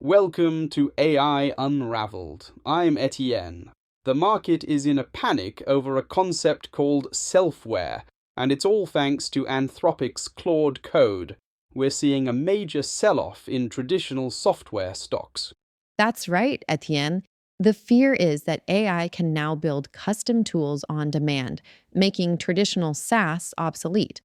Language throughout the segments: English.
Welcome to AI Unraveled. I'm Etienne. The market is in a panic over a concept called Selfware, and it's all thanks to Anthropic's Claude Code. We're seeing a major sell-off in traditional software stocks. That's right, Etienne. The fear is that AI can now build custom tools on demand, making traditional SaaS obsolete.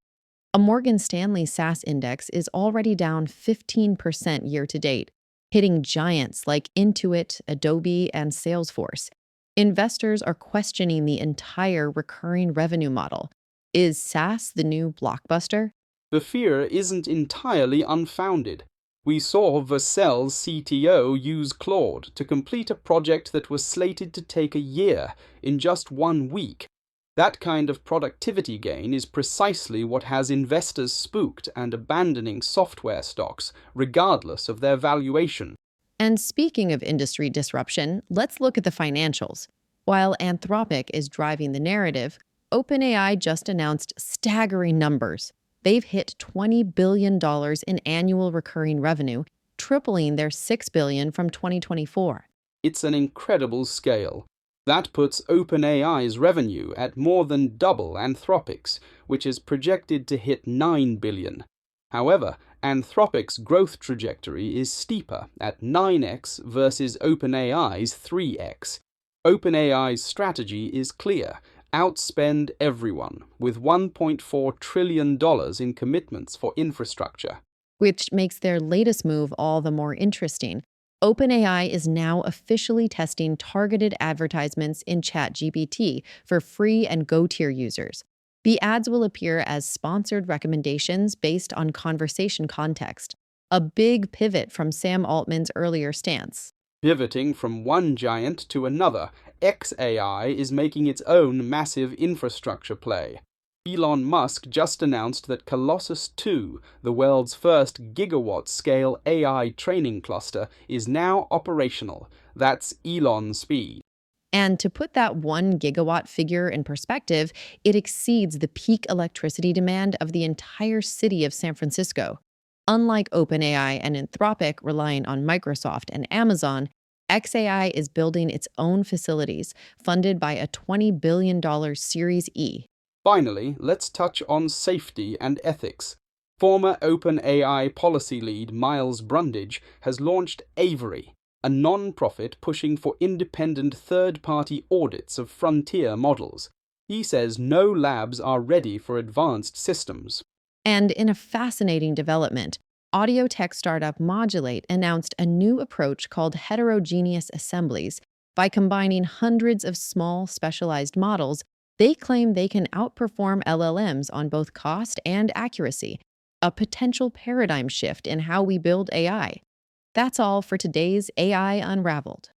A Morgan Stanley SaaS index is already down 15% year to date, hitting giants like Intuit, Adobe, and Salesforce. Investors are questioning the entire recurring revenue model. Is SaaS the new blockbuster? The fear isn't entirely unfounded. We saw Vercel's CTO use Claude to complete a project that was slated to take a year in just 1 week. That kind of productivity gain is precisely what has investors spooked and abandoning software stocks, regardless of their valuation. And speaking of industry disruption, let's look at the financials. While Anthropic is driving the narrative, OpenAI just announced staggering numbers. They've hit $20 billion in annual recurring revenue, tripling their $6 billion from 2024. It's an incredible scale. That puts OpenAI's revenue at more than double Anthropic's, which is projected to hit $9 billion. However, Anthropic's growth trajectory is steeper at 9x versus OpenAI's 3x. OpenAI's strategy is clear: outspend everyone, with $1.4 trillion in commitments for infrastructure. Which makes their latest move all the more interesting. OpenAI is now officially testing targeted advertisements in ChatGPT for free and Go-tier users. The ads will appear as sponsored recommendations based on conversation context, a big pivot from Sam Altman's earlier stance. Pivoting from one giant to another, xAI is making its own massive infrastructure play. Elon Musk just announced that Colossus 2, the world's first gigawatt-scale AI training cluster, is now operational. That's Elon speed. And to put that 1 gigawatt figure in perspective, it exceeds the peak electricity demand of the entire city of San Francisco. Unlike OpenAI and Anthropic relying on Microsoft and Amazon, xAI is building its own facilities, funded by a $20 billion Series E. Finally, let's touch on safety and ethics. Former OpenAI policy lead Miles Brundage has launched Avery, a non-profit pushing for independent third-party audits of frontier models. He says no labs are ready for advanced systems. And in a fascinating development, audio tech startup Modulate announced a new approach called heterogeneous assemblies. By combining hundreds of small, specialized models, they claim they can outperform LLMs on both cost and accuracy, a potential paradigm shift in how we build AI. That's all for today's AI Unraveled.